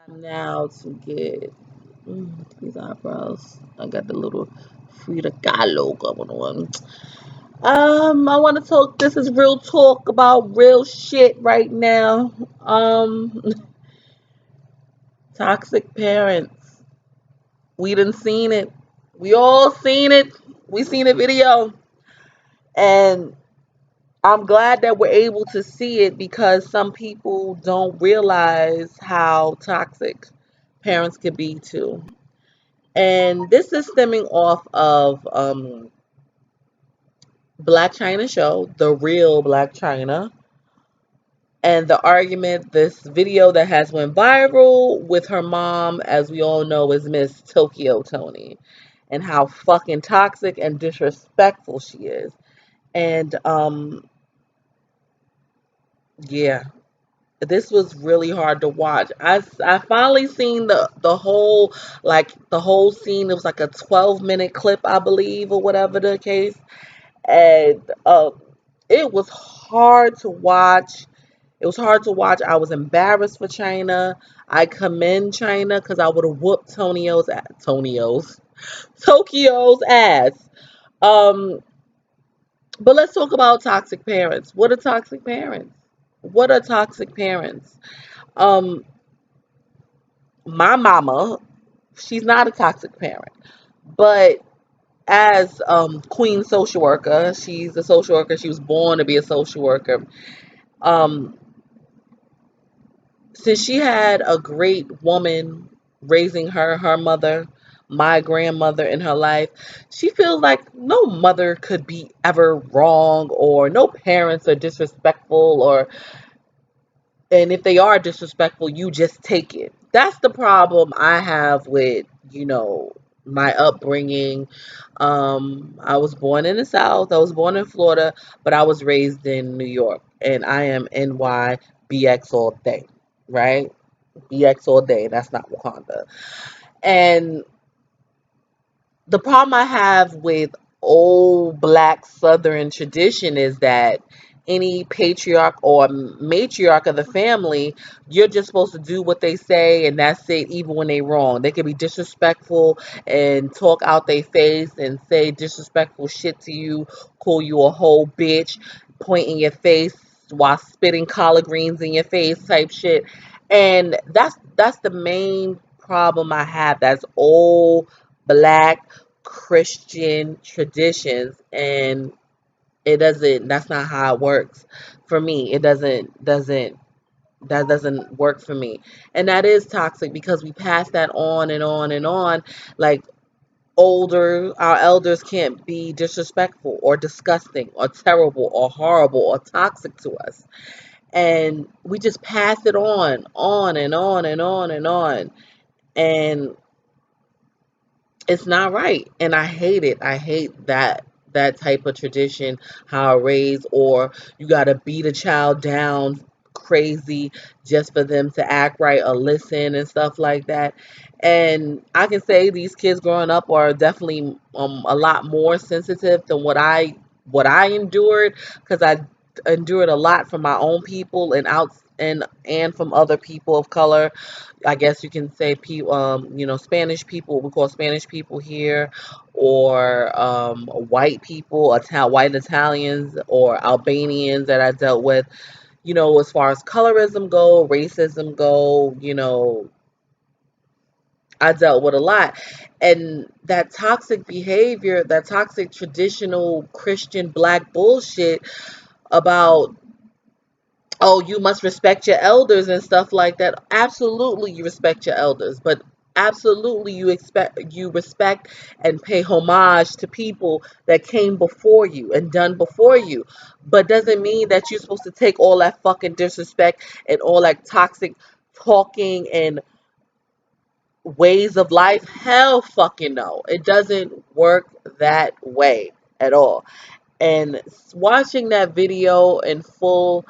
Time now to get these eyebrows. I got the little Frida Kahlo going on. I want to talk. This is real talk about real shit right now. Toxic parents. We done seen it. We all seen it. We seen a video, and I'm glad that we're able to see it because some people don't realize how toxic parents could be too. And this is stemming off of Black China show, The Real Black China, and the argument, this video that has went viral with her mom, as we all know, is Miss Tokyo Tony, and how fucking toxic and disrespectful she is. And yeah, this was really hard to watch. I finally seen the whole, like the whole scene. It was like a 12-minute clip, I believe, or whatever the case. And it was hard to watch. It was hard to watch. I was embarrassed for China. I commend China because I would have whooped Tokyo's ass. Um, but let's talk about toxic parents. What are toxic parents? What are toxic parents? Um, my mama, she's not a toxic parent, but as queen social worker, she's a social worker. She was born to be a social worker. Um, since she had a great woman raising her, her mother, my grandmother in her life, she feels like no mother could be ever wrong, or no parents are disrespectful, or and if they are disrespectful, you just take it. That's the problem I have with, my upbringing. I was born in the South. I was born in Florida, but I was raised in New York, and I am NYBX all day, right? BX all day. That's not Wakanda. And the problem I have with old black Southern tradition is that any patriarch or matriarch of the family, you're just supposed to do what they say, and that's it, even when they wrong. They can be disrespectful and talk out their face and say disrespectful shit to you, call you a whole bitch, point in your face while spitting collard greens in your face type shit. And that's the main problem I have. That's old black Christian traditions, and it doesn't that's not how it works for me. It doesn't that doesn't work for me. And that is toxic because we pass that on and on and on. Like, our elders can't be disrespectful or disgusting or terrible or horrible or toxic to us. And we just pass it on and on and on and on. And it's not right, and I hate it. I hate that type of tradition, how it raised, or you got to beat a child down crazy just for them to act right or listen and stuff like that. And I can say these kids growing up are definitely a lot more sensitive than what I endured, because I endured a lot from my own people and out and from other people of color. I guess you can say people, Spanish people, we call Spanish people here, or white people, white Italians or Albanians that I dealt with. As far as colorism go, racism go, I dealt with a lot. And that toxic behavior, that toxic traditional Christian black bullshit about, oh, you must respect your elders and stuff like that. Absolutely, you respect your elders, but absolutely you respect and pay homage to people that came before you and done before you. But doesn't mean that you're supposed to take all that fucking disrespect and all that toxic talking and ways of life. Hell fucking no. It doesn't work that way at all. And watching that video in full,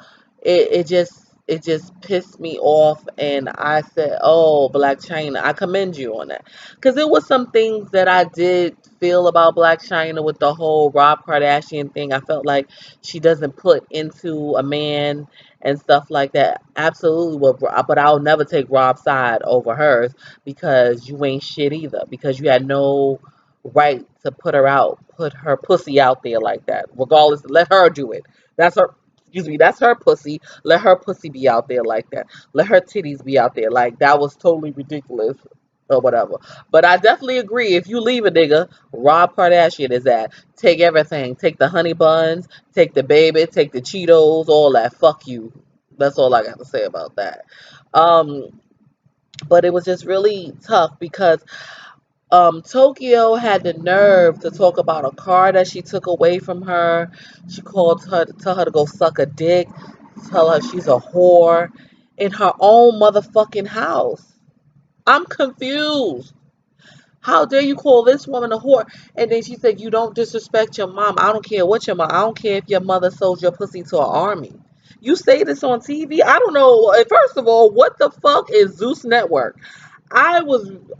it just it just pissed me off, and I said, "Oh, Black China, I commend you on that," because it was some things that I did feel about Black China with the whole Rob Kardashian thing. I felt like she doesn't put into a man and stuff like that. Absolutely, but I'll never take Rob's side over hers because you ain't shit either. Because you had no right to put her pussy out there like that. Regardless, let her do it. That's her. Excuse me, that's her pussy. Let her pussy be out there like that. Let her titties be out there. Like, that was totally ridiculous or whatever. But I definitely agree. If you leave a nigga, Rob Kardashian is that. Take everything. Take the honey buns, take the baby, take the Cheetos, all that. Fuck you. That's all I got to say about that. Um, but it was just really tough because Tokyo had the nerve to talk about a car that she took away from her. She called her to tell her to go suck a dick, tell her she's a whore in her own motherfucking house. I'm confused. How dare you call this woman a whore? And then she said, "You don't disrespect your mom. I don't care what your mom. I don't care if your mother sold your pussy to an army." You say this on TV? I don't know. First of all, what the fuck is Zeus Network? I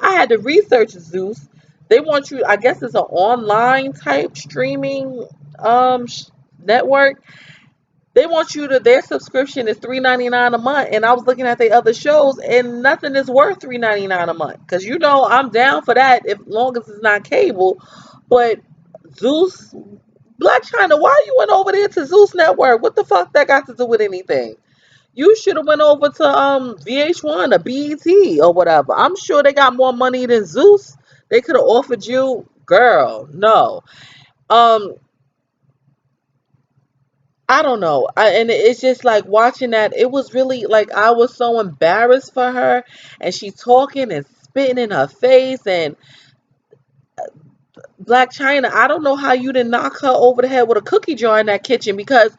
had to research Zeus. They want you. I guess it's an online type streaming network. They want you to, their subscription is $3.99 a month, and I was looking at the other shows, and nothing is worth $3.99 a month. Cause I'm down for that if long as it's not cable. But Zeus, Black China, why you went over there to Zeus Network? What the fuck that got to do with anything? You should have went over to VH1 or BET or whatever. I'm sure they got more money than Zeus. They could have offered you, girl. No. Um, I don't know. And it's just like watching that. It was really like I was so embarrassed for her, and she talking and spitting in her face. And Black China, I don't know how you didn't knock her over the head with a cookie jar in that kitchen because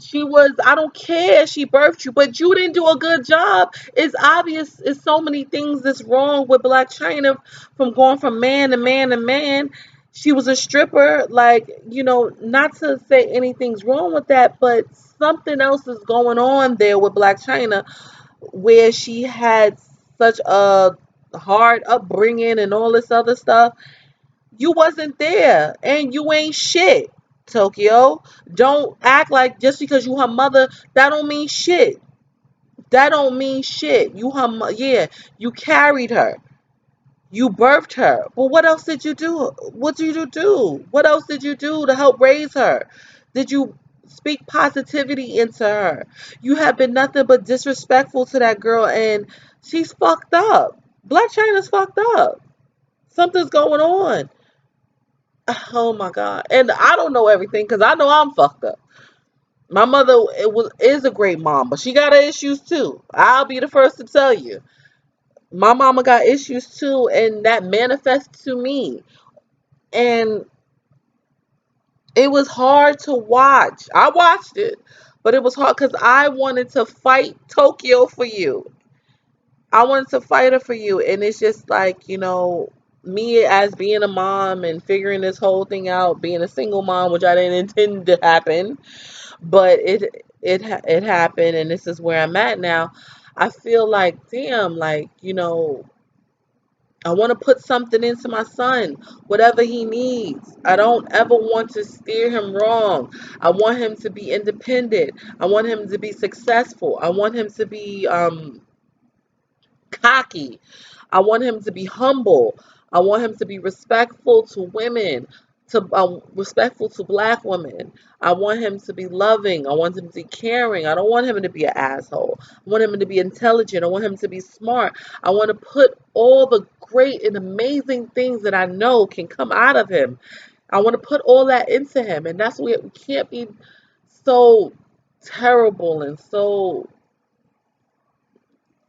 she was, I don't care, she birthed you, but you didn't do a good job. It's obvious, it's so many things that's wrong with Black China from going from man to man to man. She was a stripper, like, not to say anything's wrong with that, but something else is going on there with Black China where she had such a hard upbringing and all this other stuff. You wasn't there, and you ain't shit, Tokyo. Don't act like just because you her mother, that don't mean shit. That don't mean shit. Yeah, you carried her. You birthed her. But what else did you do? What did you do? What else did you do to help raise her? Did you speak positivity into her? You have been nothing but disrespectful to that girl, and she's fucked up. Black China's fucked up. Something's going on. Oh my God. And I don't know everything because I know I'm fucked up. My mother is a great mom, but she got her issues too. I'll be the first to tell you. My mama got issues too, and that manifests to me. And it was hard to watch. I watched it, but it was hard because I wanted to fight Tokyo for you. I wanted to fight her for you. And it's just like, me as being a mom and figuring this whole thing out, being a single mom, which I didn't intend to happen, but it happened, and this is where I'm at now. I feel like, damn, like, I want to put something into my son, whatever he needs. I don't ever want to steer him wrong. I want him to be independent. I want him to be successful. I want him to be cocky. I want him to be humble. I want him to be respectful to women, to respectful to black women. I want him to be loving. I want him to be caring. I don't want him to be an asshole. I want him to be intelligent. I want him to be smart. I want to put all the great and amazing things that I know can come out of him. I want to put all that into him, and that's why we can't be so terrible and so,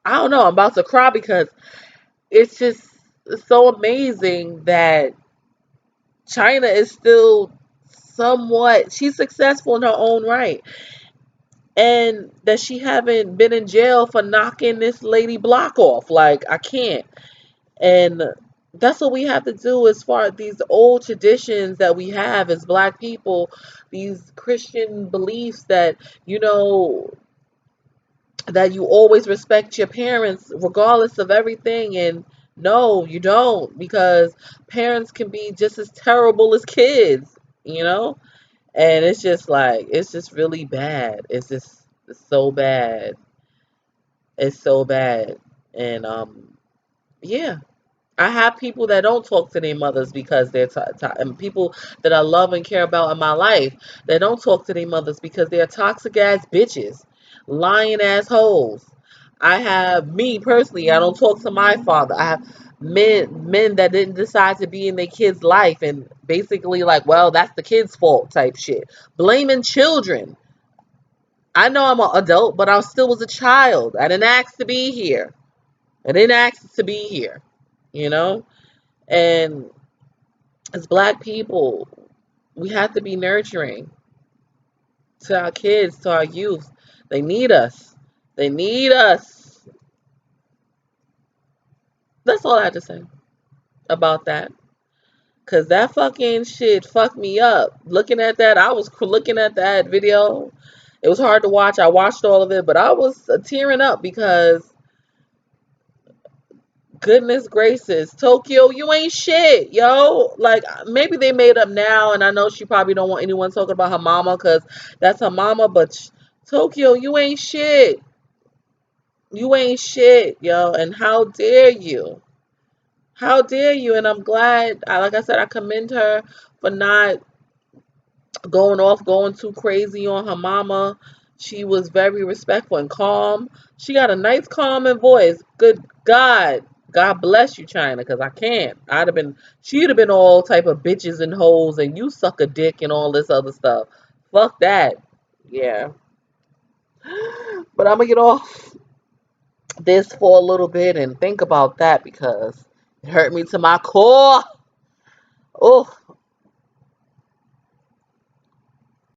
I don't know. I'm about to cry because it's just so amazing that China is still somewhat, she's successful in her own right, and that she haven't been in jail for knocking this lady block off. Like, I can't. And that's what we have to do as far as these old traditions that we have as black people, these Christian beliefs that, you know that you always respect your parents regardless of everything. And no, you don't, because parents can be just as terrible as kids, you know? And it's just like, it's just really bad. It's so bad. It's so bad. And yeah. I have people that don't talk to their mothers because and people that I love and care about in my life that don't talk to their mothers because they're toxic ass bitches, lying ass hoes. I have me personally. I don't talk to my father. I have men that didn't decide to be in their kid's life and basically like, well, that's the kid's fault type shit, blaming children. I know I'm an adult, but I still was a child. I didn't ask to be here. I didn't ask to be here. You know. And as black people, we have to be nurturing to our kids, to our youth. They need us. They need us. That's all I have to say about that. Cause that fucking shit fucked me up. Looking at that, I was looking at that video. It was hard to watch. I watched all of it, but I was tearing up because goodness gracious, Tokyo, you ain't shit, yo. Like maybe they made up now, and I know she probably don't want anyone talking about her mama because that's her mama. But Tokyo, you ain't shit. You ain't shit, yo. And how dare you? How dare you? And I'm glad. Like I said, I commend her for not going off, going too crazy on her mama. She was very respectful and calm. She got a nice, calming voice. Good God. God bless you, China, because I can't. She'd have been all type of bitches and hoes, and you suck a dick and all this other stuff. Fuck that. Yeah. But I'm going to get off this for a little bit and think about that because it hurt me to my core. Oh,